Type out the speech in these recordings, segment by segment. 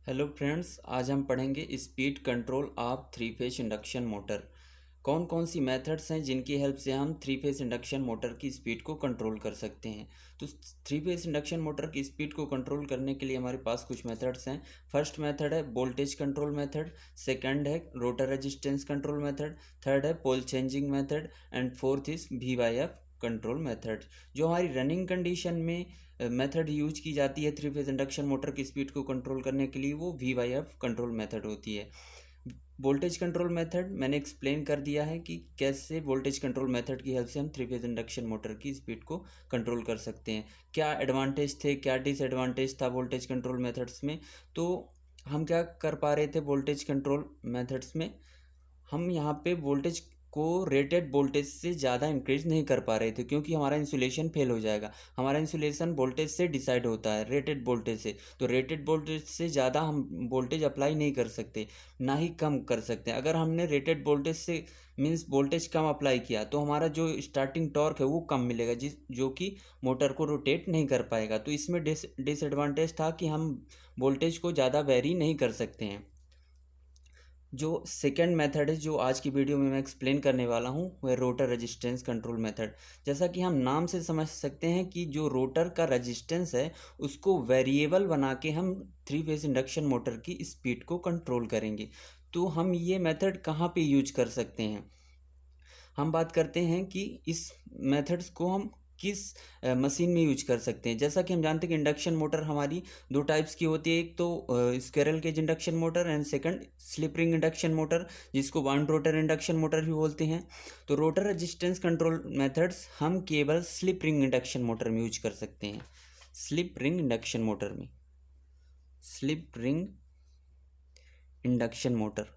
Hello friends, आज हम पढ़ेंगे speed control of three phase induction motor. कौन कौन सी मेथड्स हैं जिनकी हेल्प से हम थ्री फेज इंडक्शन मोटर की स्पीड को कंट्रोल कर सकते हैं। तो थ्री फेज इंडक्शन मोटर की स्पीड को कंट्रोल करने के लिए हमारे पास कुछ मेथड्स हैं। फर्स्ट मेथड है वोल्टेज कंट्रोल मेथड, सेकंड है rotor resistance control method, third है pole changing method and fourth is VYF control method. जो हमारी रनिंग कंडीशन में मेथड यूज की जाती है थ्री फेज इंडक्शन मोटर की स्पीड को कंट्रोल करने के लिए, वो VYF कंट्रोल मेथड होती है। वोल्टेज कंट्रोल मेथड मैंने एक्सप्लेन कर दिया है कि कैसे वोल्टेज कंट्रोल मेथड की हेल्प से हम थ्री फेज इंडक्शन मोटर की स्पीड को कंट्रोल कर सकते हैं। क्या एडवांटेज थे, क्या डिसएडवांटेज था वोल्टेज कंट्रोल मेथड्स में। तो हम क्या कर पा रहे थे वोल्टेज कंट्रोल मेथड्स में, हम यहाँ पे वोल्टेज को रेटेड वोल्टेज से ज़्यादा इंक्रीज नहीं कर पा रहे थे, क्योंकि हमारा इंसुलेशन फेल हो जाएगा। हमारा इंसुलेशन वोल्टेज से डिसाइड होता है, रेटेड वोल्टेज से। तो रेटेड वोल्टेज से ज़्यादा हम वोल्टेज अप्लाई नहीं कर सकते, ना ही कम कर सकते। अगर हमने रेटेड वोल्टेज से मीन्स वोल्टेज कम अप्लाई किया तो हमारा जो स्टार्टिंग टॉर्क है वो कम मिलेगा, जो कि मोटर को रोटेट नहीं कर पाएगा। तो इसमें डिसएडवांटेज था कि हम वोल्टेज को ज़्यादा वेरी नहीं कर सकते हैं। जो सेकेंड मेथड है जो आज की वीडियो में मैं एक्सप्लेन करने वाला हूँ, वह रोटर रेजिस्टेंस कंट्रोल मेथड। जैसा कि हम नाम से समझ सकते हैं कि जो रोटर का रेजिस्टेंस है उसको वेरिएबल बना के हम थ्री फेज इंडक्शन मोटर की स्पीड को कंट्रोल करेंगे। तो हम ये मेथड कहाँ पे यूज कर सकते हैं। हम बात करते हैं कि इस मेथड्स को हम किस मशीन में यूज कर सकते हैं। जैसा कि हम जानते हैं कि इंडक्शन मोटर हमारी दो टाइप्स की होती है, एक तो squirrel cage induction motor and second slip ring induction motor, जिसको वाउंड रोटर इंडक्शन मोटर भी बोलते हैं। तो रोटर रेजिस्टेंस कंट्रोल मेथड्स हम केवल स्लिप रिंग इंडक्शन मोटर में यूज कर सकते हैं। स्लिप रिंग इंडक्शन मोटर में, स्लिप रिंग इंडक्शन मोटर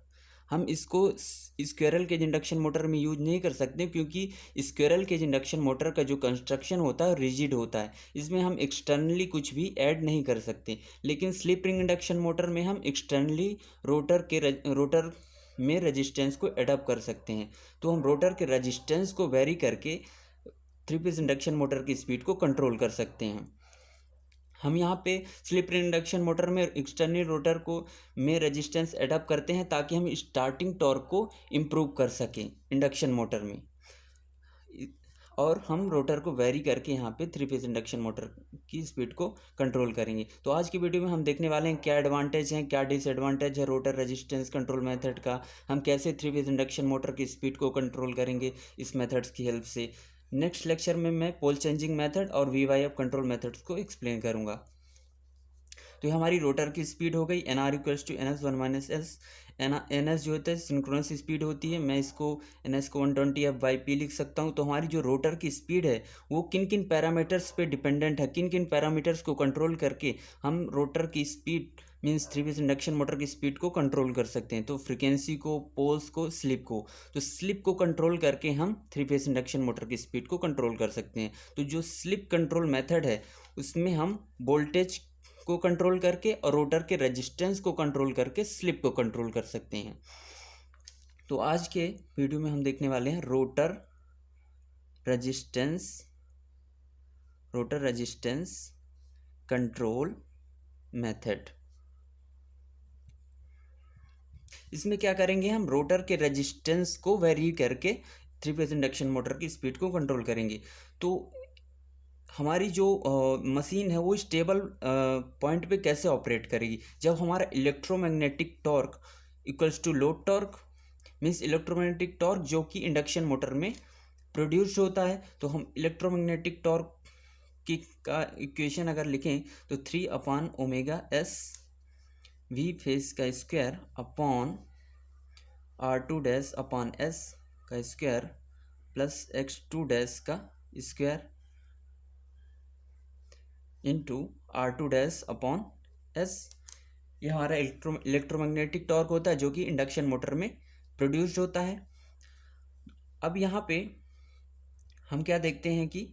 हम इसको स्क्विरल केज इंडक्शन मोटर में यूज नहीं कर सकते, क्योंकि स्क्विरल केज इंडक्शन मोटर का जो कंस्ट्रक्शन होता है रिजिड होता है, इसमें हम एक्सटर्नली कुछ भी ऐड नहीं कर सकते। लेकिन स्लिप रिंग इंडक्शन मोटर में हम एक्सटर्नली रोटर में रेजिस्टेंस को एडप्ट कर सकते हैं। तो हम रोटर के रेजिस्टेंस को वेरी करके थ्री फेज इंडक्शन मोटर की स्पीड को कंट्रोल कर सकते हैं। हम यहाँ pay slip ring induction motor में एक्सटर्नल रोटर को में रेजिस्टेंस एडप्ट करते हैं ताकि हम स्टार्टिंग टॉर्क को इम्प्रूव कर सकें इंडक्शन मोटर में, और हम रोटर को वेरी करके यहाँ पे थ्री फेज इंडक्शन मोटर की स्पीड को कंट्रोल करेंगे। तो आज की वीडियो में हम देखने वाले हैं क्या एडवांटेज हैं, क्या डिसएडवांटेज है रोटर रेजिस्टेंस कंट्रोल मेथड का, हम कैसे थ्री फेज इंडक्शन मोटर की स्पीड को कंट्रोल करेंगे इस मेथड्स की हेल्प से। नेक्स्ट लेक्चर में मैं पोल चेंजिंग मेथड और VYF कंट्रोल मेथड्स को एक्सप्लेन करूँगा। तो ये हमारी रोटर की स्पीड हो गई NR=NS1-S। NS जो होता है सिंक्रोनस स्पीड होती है, मैं इसको NS को 120F/P लिख सकता हूँ। तो हमारी जो रोटर की स्पीड है वो किन किन पैरामीटर्स पे डिपेंडेंट है, किन किन पैरामीटर्स को कंट्रोल करके हम रोटर की speed means three phase induction motor की स्पीड को कंट्रोल कर सकते हैं। तो फ्रीक्वेंसी को, पोल्स को, स्लिप को। तो स्लिप को कंट्रोल करके हम थ्री फेज इंडक्शन मोटर की स्पीड को कंट्रोल कर सकते हैं। तो जो स्लिप कंट्रोल मेथड है उसमें हम वोल्टेज को कंट्रोल करके और रोटर के रेजिस्टेंस को कंट्रोल करके स्लिप को कंट्रोल कर सकते हैं। तो आज के वीडियो में हम देखने वाले हैं resistance rotor resistance control method. इसमें क्या करेंगे, हम रोटर के रेजिस्टेंस को वेरी करके थ्री फेज इंडक्शन मोटर की स्पीड को कंट्रोल करेंगे। तो हमारी जो मशीन है वो स्टेबल पॉइंट पे कैसे ऑपरेट करेगी, जब हमारा electromagnetic torque equals to load torque, means electromagnetic torque जो कि इंडक्शन मोटर में प्रोड्यूस होता है। तो हम इलेक्ट्रोमैग्नेटिक टॉर्क की का इक्वेशन अगर लिखें तो 3/ω/s V फेज का स्क्वायर अपॉन R2-/s का स्क्वायर प्लस X2- का स्क्वायर इंटू R2-/s। ये हमारा इलेक्ट्रोमैग्नेटिक टॉर्क होता है जो कि इंडक्शन मोटर में प्रोड्यूस्ड होता है। अब यहाँ पे हम क्या देखते हैं कि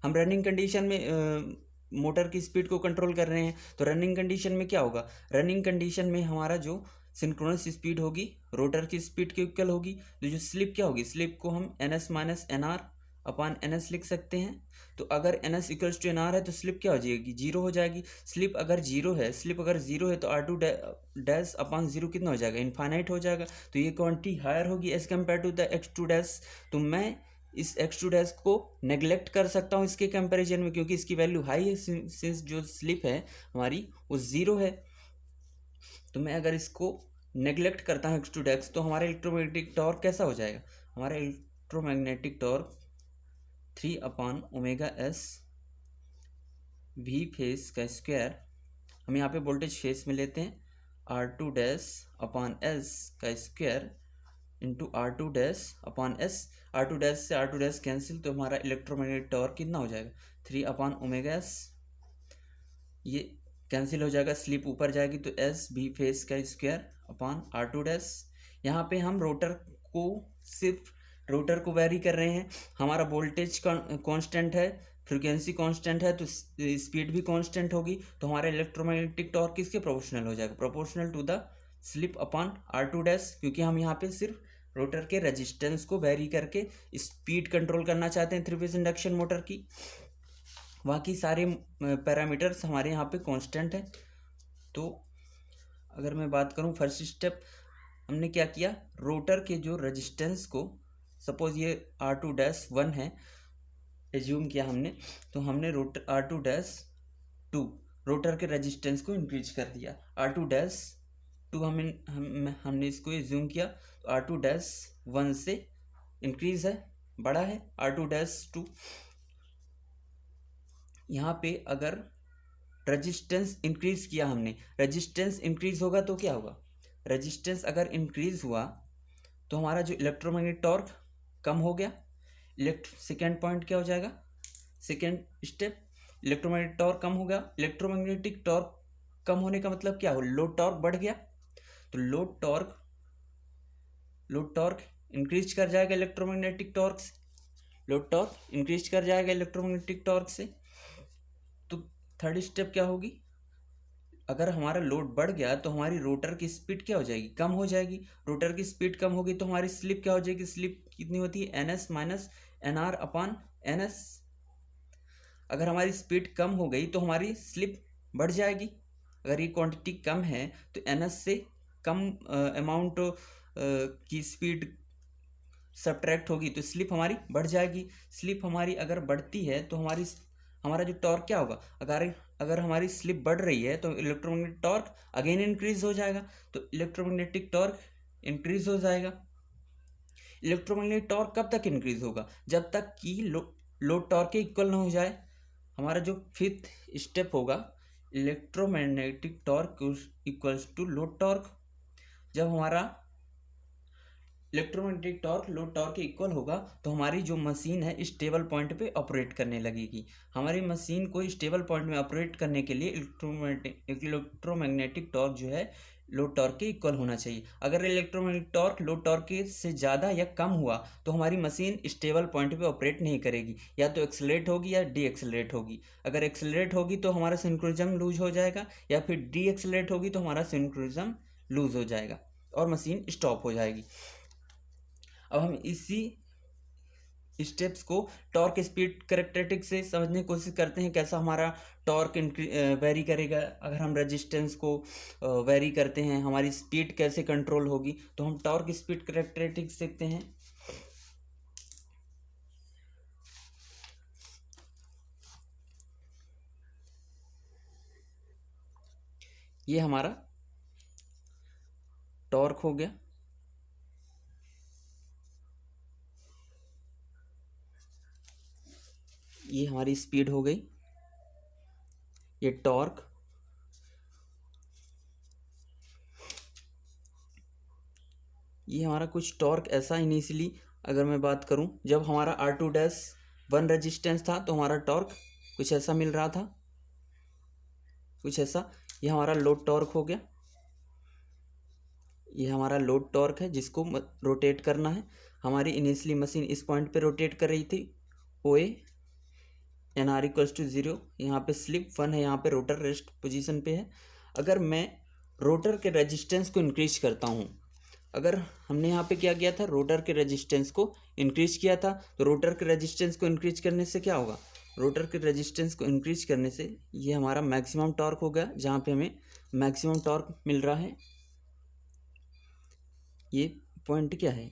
हम रनिंग कंडीशन में मोटर की स्पीड को कंट्रोल कर रहे हैं। तो रनिंग कंडीशन में क्या होगा, रनिंग कंडीशन में हमारा जो सिंक्रोनस स्पीड होगी रोटर की स्पीड के इक्वल होगी। तो जो स्लिप क्या होगी, स्लिप को हम NS-NR अपॉन एन एस लिख सकते हैं। तो अगर N S equals to N R है तो स्लिप क्या हो जाएगी, जीरो हो जाएगी। स्लिप अगर जीरो है तो R two dash upon zero कितना हो जाएगा, इनफाइनाइट हो जाएगा। तो ये क्वांटिटी हायर होगी as compare to the X two dash. तो मैं इस एक्स टू डैश को नेग्लेक्ट कर सकता हूँ इसके कंपैरिजन में, क्योंकि इसकी वैल्यू हाई है सिंस जो स्लिप है हमारी वो ज़ीरो है। तो मैं अगर इसको नेग्लेक्ट करता हूँ एक्स टू डैश तो हमारा इलेक्ट्रोमैग्नेटिक टॉर्क कैसा हो जाएगा, हमारा इलेक्ट्रोमैग्नेटिक टॉर्क 3/ओमेगा एस वी फेस का स्क्वायर, हम यहाँ पे वोल्टेज फेस में लेते हैं, R two dash upon S का square into R two dash upon S. R two dash से आर टू डैश कैंसिल, तो हमारा इलेक्ट्रोमैग्नेटिक टॉर्क कितना हो जाएगा, 3/ओमेगा एस। ये कैंसिल हो जाएगा, स्लिप ऊपर जाएगी तो एस बी फेस का square upon R two dash. यहाँ पे हम रोटर को सिर्फ रोटर को वेरी कर रहे हैं, हमारा वोल्टेज कांस्टेंट है, फ्रीक्वेंसी कांस्टेंट है, तो स्पीड भी कांस्टेंट होगी। तो हमारा इलेक्ट्रोमैग्नेटिक टॉर्क किसके प्रोपोर्शनल हो जाएगा, proportional to the slip upon R two dash, क्योंकि हम यहाँ पे सिर्फ रोटर के रेजिस्टेंस को वेरी करके स्पीड कंट्रोल करना चाहते हैं थ्री फेज इंडक्शन मोटर की। बाकी सारे पैरामीटर्स हमारे यहाँ पे कांस्टेंट है। तो अगर मैं बात करूँ फर्स्ट स्टेप, हमने क्या किया, रोटर के जो रेजिस्टेंस को, सपोज ये आर टू डैश 1 है एज्यूम किया हमने, तो हमने rotor R two dash 2 rotor के रेजिस्टेंस को इंक्रीज कर दिया। आर टू डैश 2 हमने इसको एज्यूम किया, तो आर टू डैश 1 से इंक्रीज है, बड़ा है आर टू डैश 2। यहाँ पे अगर रेजिस्टेंस इंक्रीज किया हमने, रेजिस्टेंस इंक्रीज होगा तो क्या होगा, रेजिस्टेंस अगर इंक्रीज हुआ तो हमारा जो इलेक्ट्रोमैग्नेटिक टॉर्क कम हो गया। सेकेंड पॉइंट क्या हो जाएगा, सेकेंड स्टेप, इलेक्ट्रोमैग्नेटिक टॉर्क कम हो गया। इलेक्ट्रोमैग्नेटिक टॉर्क कम होने का मतलब क्या हो, लोड टॉर्क बढ़ गया, तो लोड टॉर्क इंक्रीज कर जाएगा इलेक्ट्रोमैग्नेटिक टॉर्क से, लोड टॉर्क इंक्रीज कर जाएगा इलेक्ट्रोमैग्नेटिक टॉर्क से। तो थर्ड स्टेप क्या होगी, अगर हमारा लोड बढ़ गया तो हमारी रोटर की स्पीड क्या हो जाएगी, कम हो जाएगी। रोटर की स्पीड कम होगी तो हमारी स्लिप क्या हो जाएगी, स्लिप कितनी होती है, N S minus N R upon N S. अगर हमारी स्पीड कम हो गई तो हमारी स्लिप बढ़ जाएगी। अगर ये क्वांटिटी कम है तो एन एस से कम अमाउंट की स्पीड सब्ट्रैक्ट होगी तो स्लिप हमारी बढ़ जाएगी। स्लिप हमारी अगर बढ़ती है तो हमारा जो टॉर्क क्या होगा, अगर हमारी स्लिप बढ़ रही है तो इलेक्ट्रोमैग्नेटिक टॉर्क अगेन इंक्रीज हो जाएगा। तो इलेक्ट्रोमैग्नेटिक टॉर्क इंक्रीज हो जाएगा। इलेक्ट्रोमैग्नेटिक टॉर्क कब तक इंक्रीज होगा, जब तक कि लोड टॉर्क के इक्वल ना हो जाए। हमारा जो फिफ्थ स्टेप होगा, electromagnetic torque equals to load torque. जब हमारा इलेक्ट्रोमैग्नेटिक टॉर्क लोड टॉर्क के इक्वल होगा तो हमारी जो मशीन है स्टेबल पॉइंट पे ऑपरेट करने लगेगी। हमारी मशीन को स्टेबल पॉइंट में ऑपरेट करने के लिए इलेक्ट्रोमैग्नेटिक टॉर्क जो है लोड टॉर्क के इक्वल होना चाहिए। अगर इलेक्ट्रोमैग्नेटिक टॉर्क लोड टॉर्क के से ज़्यादा या कम हुआ तो हमारी मशीन स्टेबल पॉइंट पे ऑपरेट नहीं करेगी, या तो एक्सेलरेट होगी या डी एक्सेलरेट होगी। अगर एक्सेलरेट होगी तो हमारा सिंक्रोनिज्म लूज हो जाएगा, या फिर डी एक्सेलरेट होगी तो हमारा सिंक्रोनिज्म लूज हो जाएगा और मशीन स्टॉप हो जाएगी। अब हम इसी स्टेप्स को टॉर्क स्पीड कैरेक्टरिस्टिक से समझने की कोशिश करते हैं, कैसा हमारा टॉर्क वेरी करेगा। अगर हम रेजिस्टेंस को वेरी करते हैं हमारी स्पीड कैसे कंट्रोल होगी, तो हम टॉर्क स्पीड कैरेक्टरिस्टिक सीखते हैं। ये हमारा टॉर्क हो गया, ये हमारी स्पीड हो गई, ये टॉर्क, ये हमारा कुछ टॉर्क ऐसा इनिशियली अगर मैं बात करूं, जब हमारा R2-1 रेजिस्टेंस था तो हमारा टॉर्क कुछ ऐसा मिल रहा था, कुछ ऐसा। ये हमारा लोड टॉर्क हो गया, ये हमारा लोड टॉर्क है जिसको रोटेट करना है। हमारी इनिशियली मशीन इस पॉइंट पे रोटेट कर रही थी, OA NR इक्वल्स टू 0, यहाँ पे स्लिप 1 है, यहाँ पे रोटर रेस्ट पोजीशन पे है। अगर मैं रोटर के रेजिस्टेंस को इंक्रीज करता हूँ, अगर हमने यहाँ पे क्या किया था, रोटर के रेजिस्टेंस को इंक्रीज किया था, तो रोटर के रेजिस्टेंस को इंक्रीज करने से क्या होगा, रोटर के रेजिस्टेंस को इंक्रीज करने से ये हमारा मैक्सिमम टॉर्क हो गया, जहाँ पे हमें मैक्सिमम टॉर्क मिल रहा है। ये पॉइंट क्या है,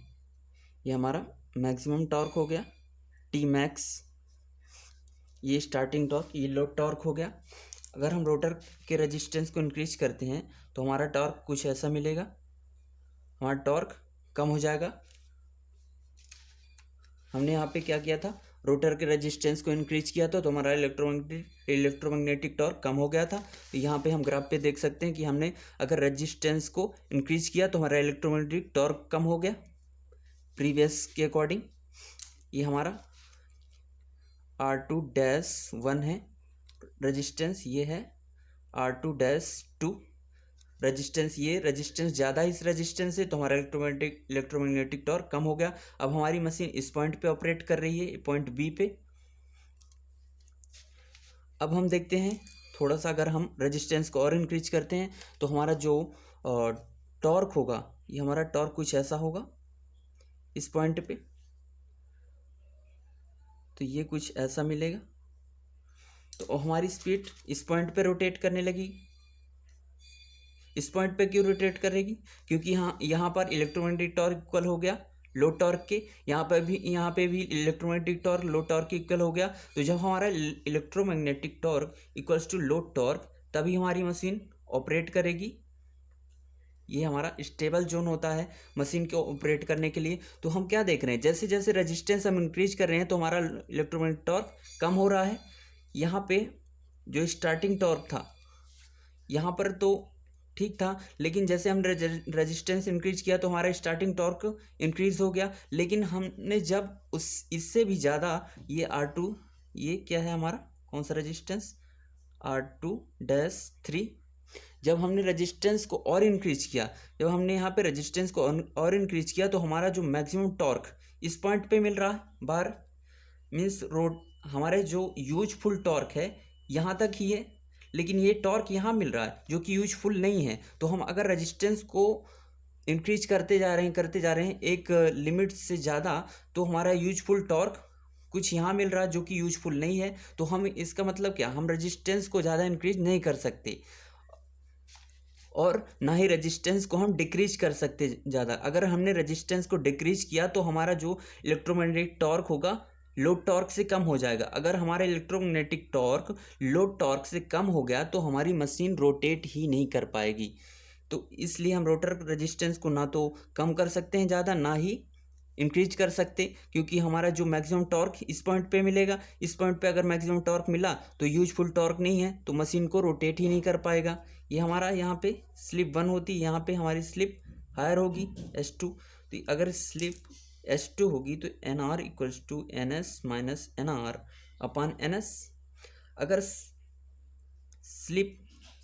ये हमारा मैक्सिमम टॉर्क हो गया, टी मैक्स। ये स्टार्टिंग टॉर्क, ये लोड टॉर्क हो गया। अगर हम रोटर के रेजिस्टेंस को इंक्रीज करते हैं तो हमारा टॉर्क कुछ ऐसा मिलेगा, हमारा टॉर्क कम हो जाएगा। हमने यहाँ पे क्या किया था, रोटर के रेजिस्टेंस को इंक्रीज किया था, तो हमारा इलेक्ट्रोमैग्नेटिक टॉर्क कम हो गया था। तो यहाँ पे हम ग्राफ पे देख सकते हैं कि हमने अगर रेजिस्टेंस को इंक्रीज किया तो हमारा इलेक्ट्रोमैग्नेटिक टॉर्क कम हो गया प्रीवियस के अकॉर्डिंग। ये हमारा R2-1 है रेजिस्टेंस, ये है R2-2 रेजिस्टेंस। ये रेजिस्टेंस ज़्यादा इस रेजिस्टेंस से, तो हमारा इलेक्ट्रोमैग्नेटिक टॉर्क कम हो गया। अब हमारी मशीन इस पॉइंट पे ऑपरेट कर रही है, पॉइंट बी पे। अब हम देखते हैं थोड़ा सा, अगर हम रेजिस्टेंस को और इंक्रीज करते हैं तो हमारा जो टॉर्क होगा, ये हमारा टॉर्क कुछ ऐसा होगा इस पॉइंट पे। तो ये कुछ ऐसा मिलेगा। तो हमारी स्पीड इस पॉइंट पे रोटेट करने लगी। इस पॉइंट पे क्यों रोटेट करेगी, क्योंकि यहाँ पर इलेक्ट्रोमैग्नेटिक टॉर्क इक्वल हो गया लोड टॉर्क के, यहाँ पे भी इलेक्ट्रोमैग्नेटिक टॉर्क लोड टॉर्क के इक्वल हो गया। तो जब हमारा electromagnetic torque equals to load torque, तभी हमारी मशीन ऑपरेट करेगी। ये हमारा स्टेबल जोन होता है मशीन को ऑपरेट करने के लिए। तो हम क्या देख रहे हैं, जैसे जैसे रेजिस्टेंस हम इंक्रीज कर रहे हैं तो हमारा इलेक्ट्रोमैग्नेटिक टॉर्क कम हो रहा है। यहाँ पे जो स्टार्टिंग टॉर्क था, यहाँ पर तो ठीक था, लेकिन जैसे हमने रेजिस्टेंस इंक्रीज किया तो हमारा स्टार्टिंग टॉर्क इंक्रीज हो गया। लेकिन हमने जब इससे भी ज़्यादा ये R2, ये क्या है हमारा, कौन सा रेजिस्टेंस, R2-3, जब हमने रेजिस्टेंस को और इंक्रीज किया, जब हमने यहाँ पे रेजिस्टेंस को और इंक्रीज किया तो हमारा जो मैक्सिमम टॉर्क इस पॉइंट पे मिल रहा है बाहर, मीन्स रोड हमारे जो यूजफुल टॉर्क है यहाँ तक ही है, लेकिन ये टॉर्क यहाँ मिल रहा है जो कि यूजफुल नहीं है। तो हम अगर रेजिस्टेंस को इंक्रीज करते जा रहे हैं एक लिमिट से ज़्यादा, तो हमारा यूजफुल टॉर्क कुछ यहाँ मिल रहा है जो कि यूजफुल नहीं है। तो हम इसका मतलब क्या, हम रेजिस्टेंस को ज़्यादा इंक्रीज नहीं कर सकते और ना ही रेजिस्टेंस को हम डिक्रीज कर सकते ज़्यादा। अगर हमने रेजिस्टेंस को डिक्रीज किया तो हमारा जो इलेक्ट्रोमैग्नेटिक टॉर्क होगा लोड टॉर्क से कम हो जाएगा। अगर हमारा इलेक्ट्रोमैग्नेटिक टॉर्क लोड टॉर्क से कम हो गया तो हमारी मशीन रोटेट ही नहीं कर पाएगी। तो इसलिए हम रोटर रेजिस्टेंस को ना तो कम कर सकते हैं ज़्यादा, ना ही इंक्रीज कर सकते, क्योंकि हमारा जो मैक्सिमम टॉर्क इस पॉइंट पे मिलेगा। इस पॉइंट पे अगर मैक्सिमम टॉर्क मिला तो यूजफुल टॉर्क नहीं है, तो मशीन को रोटेट ही नहीं कर पाएगा। ये हमारा यहाँ पे स्लिप 1 होती है, यहाँ पे हमारी स्लिप हायर होगी S2। तो अगर स्लिप S2 होगी तो NR equals to NS minus NR upon NS। अगर स्लिप,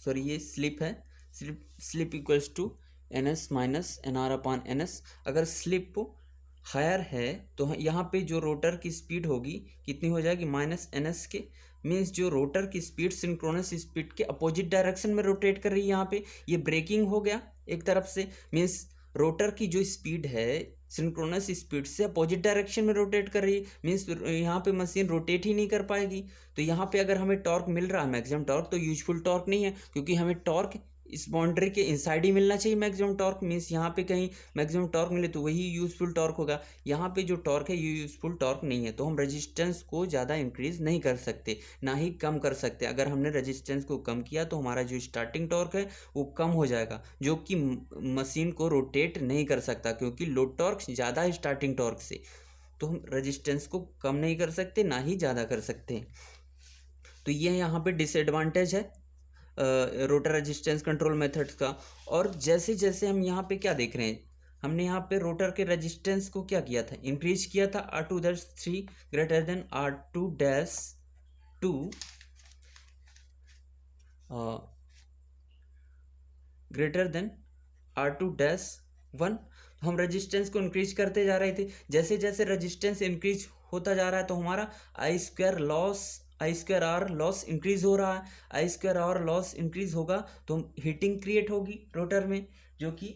सॉरी ये स्लिप है, slip equals to NS minus NR upon NS। अगर स्लिप हायर है तो यहाँ पे जो रोटर की स्पीड होगी कितनी हो जाएगी, -NS के। मीन्स जो रोटर की स्पीड सिंक्रोनस स्पीड के अपोजिट डायरेक्शन में रोटेट कर रही है। यहाँ पे ये ब्रेकिंग हो गया एक तरफ से, मीन्स रोटर की जो स्पीड है सिंक्रोनस स्पीड से अपोजिट डायरेक्शन में रोटेट कर रही है, मीन्स यहाँ पे मशीन रोटेट ही नहीं कर पाएगी। तो यहाँ पे अगर हमें टॉर्क मिल रहा है मैक्सिमम टॉर्क, तो यूजफुल टॉर्क नहीं है, क्योंकि हमें टॉर्क इस बाउंड्री के इनसाइड ही मिलना चाहिए मैक्सिमम टॉर्क। मीन्स यहाँ पे कहीं मैक्सिमम टॉर्क मिले तो वही यूजफुल टॉर्क होगा। यहाँ पे जो टॉर्क है ये यूजफुल टॉर्क नहीं है, तो हम रेजिस्टेंस को ज़्यादा इंक्रीज नहीं कर सकते, ना ही कम कर सकते। अगर हमने रेजिस्टेंस को कम किया तो हमारा जो स्टार्टिंग टॉर्क है वो कम हो जाएगा, जो कि मशीन को रोटेट नहीं कर सकता, क्योंकि लोड टॉर्क ज़्यादा है स्टार्टिंग टॉर्क से। तो हम रेजिस्टेंस को कम नहीं कर सकते, ना ही ज़्यादा कर सकते। तो ये यहाँ पे डिसएडवांटेज है रोटर रेजिस्टेंस कंट्रोल मेथड्स का। और जैसे जैसे हम यहाँ पे क्या देख रहे हैं, हमने यहाँ पे रोटर के रेजिस्टेंस को क्या किया था, इंक्रीज किया था। R2-3 greater than R2-2 greater than R2-1। हम रेजिस्टेंस को इंक्रीज करते जा रहे थे। जैसे जैसे रेजिस्टेंस इंक्रीज होता जा रहा है तो हमारा I2R लॉस इंक्रीज हो रहा है। I2R लॉस इंक्रीज होगा तो हीटिंग क्रिएट होगी रोटर में, जो कि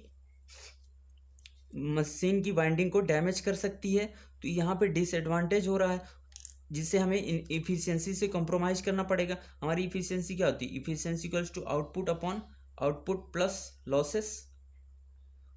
मशीन की वाइंडिंग को डैमेज कर सकती है। तो यहाँ पे डिसएडवांटेज हो रहा है, जिससे हमें इफिशियंसी से कॉम्प्रोमाइज़ करना पड़ेगा। हमारी इफिशियंसी क्या होती है? Efficiency equals to output upon output plus losses,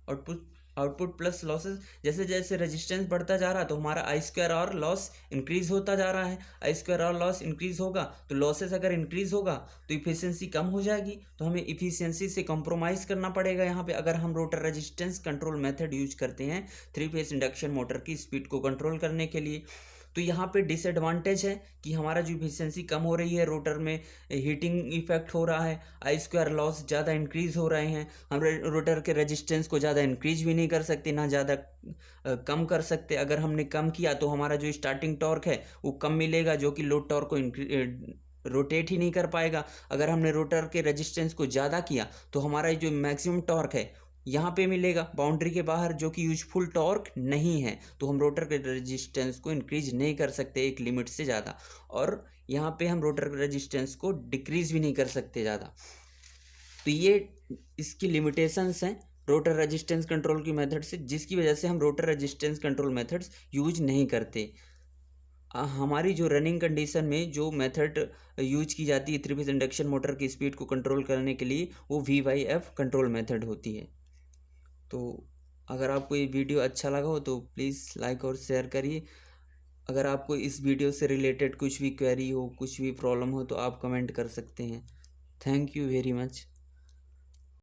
output output plus losses. जैसे जैसे रेजिस्टेंस बढ़ता जा रहा है तो हमारा I square R loss increase होता जा रहा है। I square R loss increase होगा तो लॉसेस अगर इंक्रीज होगा तो इफिशियंसी कम हो जाएगी। तो हमें इफिशियंसी से कॉम्प्रोमाइज़ करना पड़ेगा यहाँ पे, अगर हम rotor resistance control method use करते हैं 3 फेज इंडक्शन मोटर की स्पीड को कंट्रोल करने के लिए। तो यहाँ पे डिसएडवांटेज है कि हमारा जो इफिशियंसी कम हो रही है, रोटर में हीटिंग इफेक्ट हो रहा है, आई स्क्वायर लॉस ज़्यादा इंक्रीज हो रहे हैं। हम रोटर के रेजिस्टेंस को ज़्यादा इंक्रीज भी नहीं कर सकते, ना ज़्यादा कम कर सकते। अगर हमने कम किया तो हमारा जो स्टार्टिंग टॉर्क है वो कम मिलेगा, जो कि लोड टॉर्क को रोटेट ही नहीं कर पाएगा। अगर हमने रोटर के रेजिस्टेंस को ज़्यादा किया तो हमारा जो मैक्सिमम टॉर्क है यहाँ पे मिलेगा बाउंड्री के बाहर, जो कि यूजफुल टॉर्क नहीं है। तो हम रोटर के रेजिस्टेंस को इंक्रीज नहीं कर सकते एक लिमिट से ज़्यादा, और यहाँ पे हम रोटर रेजिस्टेंस को डिक्रीज भी नहीं कर सकते ज़्यादा। तो ये इसकी लिमिटेशंस हैं रोटर रेजिस्टेंस कंट्रोल की मेथड से, जिसकी वजह से हम rotor resistance control methods use नहीं करते। हमारी जो रनिंग कंडीशन में जो मेथड यूज की जाती है 3 फेज इंडक्शन मोटर की स्पीड को कंट्रोल करने के लिए, वो VYF कंट्रोल मेथड होती है। तो अगर आपको ये वीडियो अच्छा लगा हो तो प्लीज़ लाइक और शेयर करिए। अगर आपको इस वीडियो से रिलेटेड कुछ भी क्वेरी हो, कुछ भी प्रॉब्लम हो, तो आप कमेंट कर सकते हैं। Thank you very much.